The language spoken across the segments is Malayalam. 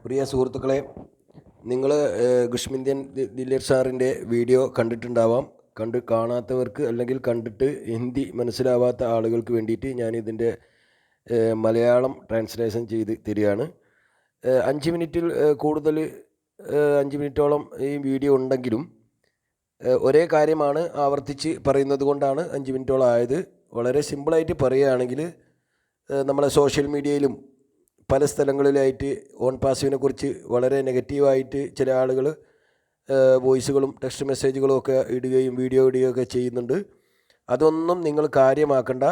പ്രിയ സുഹൃത്തുക്കളെ, നിങ്ങൾ ഖുശ്മിന്ത്യൻ ദില്ലർ സാറിൻ്റെ വീഡിയോ കണ്ടിട്ടുണ്ടാവാം. കാണാത്തവർക്ക് അല്ലെങ്കിൽ കണ്ടിട്ട് ഹിന്ദി മനസ്സിലാവാത്ത ആളുകൾക്ക് വേണ്ടിയിട്ട് ഞാനിതിൻ്റെ മലയാളം ട്രാൻസ്ലേഷൻ ചെയ്ത് തരികയാണ്. 5 മിനിറ്റിൽ കൂടുതൽ 5 മിനിറ്റോളം ഈ വീഡിയോ ഉണ്ടെങ്കിലും ഒരേ കാര്യമാണ് ആവർത്തിച്ച് പറയുന്നത് കൊണ്ടാണ് 5 മിനിറ്റോളം ആയത്. വളരെ സിമ്പിളായിട്ട് പറയുകയാണെങ്കിൽ നമ്മളെ സോഷ്യൽ മീഡിയയിലും പല സ്ഥലങ്ങളിലായിട്ട് ഓൺ പാസീവിനെ കുറിച്ച് വളരെ നെഗറ്റീവായിട്ട് ചില ആളുകൾ വോയിസുകളും ടെക്സ്റ്റ് മെസ്സേജുകളും ഒക്കെ ഇടുകയും വീഡിയോ ഇടുകയൊക്കെ ചെയ്യുന്നുണ്ട്. അതൊന്നും നിങ്ങൾ കാര്യമാക്കണ്ട.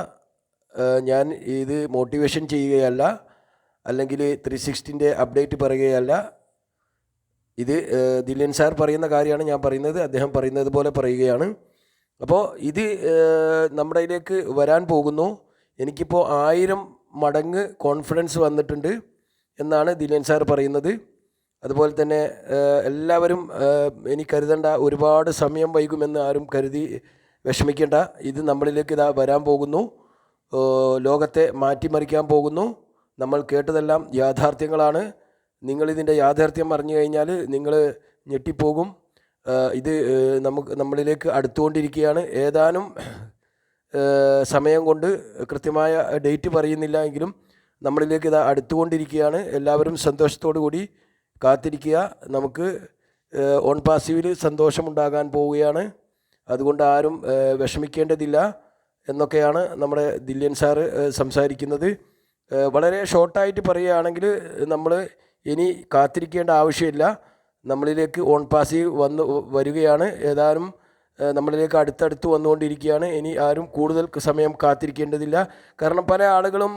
ഞാൻ ഇത് മോട്ടിവേഷൻ ചെയ്യുകയല്ല, അല്ലെങ്കിൽ 360ൻ്റെ അപ്ഡേറ്റ് പറയുകയല്ല. ഇത് ദില്ലൻ സാർ പറയുന്ന കാര്യമാണ് ഞാൻ പറയുന്നത്. അദ്ദേഹം പറയുന്നത് പോലെ പറയുകയാണ്. അപ്പോൾ ഇത് നമ്മുടെ ഇതിലേക്ക് വരാൻ പോകുന്നു. എനിക്കിപ്പോൾ 1000 മടങ്ങ് കോൺഫിഡൻസ് വന്നിട്ടുണ്ട് എന്നാണ് ദില്ലൻ സാർ പറയുന്നത്. അതുപോലെ തന്നെ എല്ലാവരും ഇനി കരുതണ്ട, ഒരുപാട് സമയം വൈകുമെന്ന് ആരും കരുതി വിഷമിക്കേണ്ട. ഇത് നമ്മളിലേക്ക് ഇതാ വരാൻ പോകുന്നു. ലോകത്തെ മാറ്റിമറിക്കാൻ പോകുന്നു. നമ്മൾ കേട്ടതെല്ലാം യാഥാർത്ഥ്യങ്ങളാണ്. നിങ്ങളിതിൻ്റെ യാഥാർത്ഥ്യം അറിഞ്ഞു കഴിഞ്ഞാൽ നിങ്ങൾ ഞെട്ടിപ്പോകും. ഇത് നമ്മളിലേക്ക് അടുത്തുകൊണ്ടിരിക്കുകയാണ്. ഏതാനും സമയം കൊണ്ട്, കൃത്യമായ ഡേറ്റ് പറയുന്നില്ല എങ്കിലും നമ്മളിലേക്ക് ഇത് അടുത്തുകൊണ്ടിരിക്കുകയാണ്. എല്ലാവരും സന്തോഷത്തോടു കൂടി കാത്തിരിക്കുക. നമുക്ക് ഓൺ പാസീവിൽ സന്തോഷമുണ്ടാകാൻ പോവുകയാണ്. അതുകൊണ്ട് ആരും വിഷമിക്കേണ്ടതില്ല എന്നൊക്കെയാണ് നമ്മുടെ ദില്ലൻ സാറ് സംസാരിക്കുന്നത്. വളരെ ഷോർട്ടായിട്ട് പറയുകയാണെങ്കിൽ നമ്മൾ ഇനി കാത്തിരിക്കേണ്ട ആവശ്യമില്ല. നമ്മളിലേക്ക് ഓൺ പാസീവ് വരികയാണ്. ഏതാനും നമ്മളിലേക്ക് അടുത്തടുത്ത് വന്നുകൊണ്ടിരിക്കുകയാണ്. ഇനി ആരും കൂടുതൽ സമയം കാത്തിരിക്കേണ്ടതില്ല. കാരണം പല ആളുകളും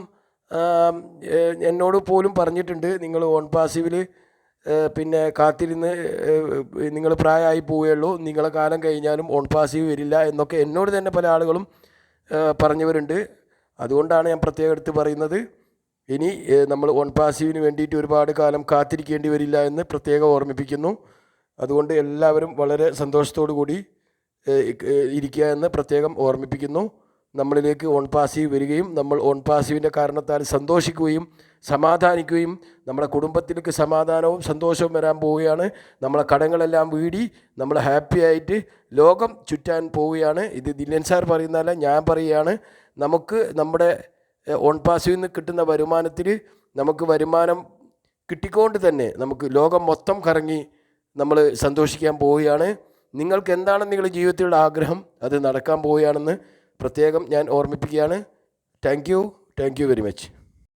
എന്നോട് പോലും പറഞ്ഞിട്ടുണ്ട്, നിങ്ങൾ ഓൺ പാസീവിൽ പിന്നെ കാത്തിരുന്ന് നിങ്ങൾ പ്രായമായി പോവുകയുള്ളൂ, നിങ്ങളെ കാലം കഴിഞ്ഞാലും ഓൺ പാസീവ് വരില്ല എന്നൊക്കെ എന്നോട് തന്നെ പല ആളുകളും പറഞ്ഞവരുണ്ട്. അതുകൊണ്ടാണ് ഞാൻ പ്രത്യേകം എടുത്ത് പറയുന്നത്. ഇനി നമ്മൾ ഓൺ പാസീവിന് വേണ്ടിയിട്ട് ഒരുപാട് കാലം കാത്തിരിക്കേണ്ടി വരില്ല എന്ന് പ്രത്യേകം ഓർമ്മിപ്പിക്കുന്നു. അതുകൊണ്ട് എല്ലാവരും വളരെ സന്തോഷത്തോടു കൂടി ഇരിക്കുക എന്ന് പ്രത്യേകം ഓർമ്മിപ്പിക്കുന്നു. നമ്മളിലേക്ക് ഓൺ പാസീവ് വരികയും നമ്മൾ ഓൺ പാസീവിൻ്റെ കാരണത്താൽ സന്തോഷിക്കുകയും സമാധാനിക്കുകയും നമ്മുടെ കുടുംബത്തിലേക്ക് സമാധാനവും സന്തോഷവും വരാൻ പോവുകയാണ്. നമ്മളെ കടങ്ങളെല്ലാം വീടി നമ്മൾ ഹാപ്പി ആയിട്ട് ലോകം ചുറ്റാൻ പോവുകയാണ്. ഇത് ദില്ലൻ സാർ പറയുന്നതല്ല, ഞാൻ പറയുകയാണ്. നമുക്ക് നമ്മുടെ ഓൺ പാസീവിൽ നിന്ന് കിട്ടുന്ന വരുമാനത്തിൽ നമുക്ക് വരുമാനം കിട്ടിക്കൊണ്ട് തന്നെ നമുക്ക് ലോകം മൊത്തം കറങ്ങി നമ്മൾ സന്തോഷിക്കാൻ പോവുകയാണ്. നിങ്ങൾക്ക് എന്താണ് നിങ്ങളുടെ ജീവിതത്തിലുള്ള ആഗ്രഹം, അത് നടക്കാൻ പോവുകയാണെന്ന് പ്രത്യേകം ഞാൻ ഓർമ്മിപ്പിക്കുകയാണ്. Thank you very much.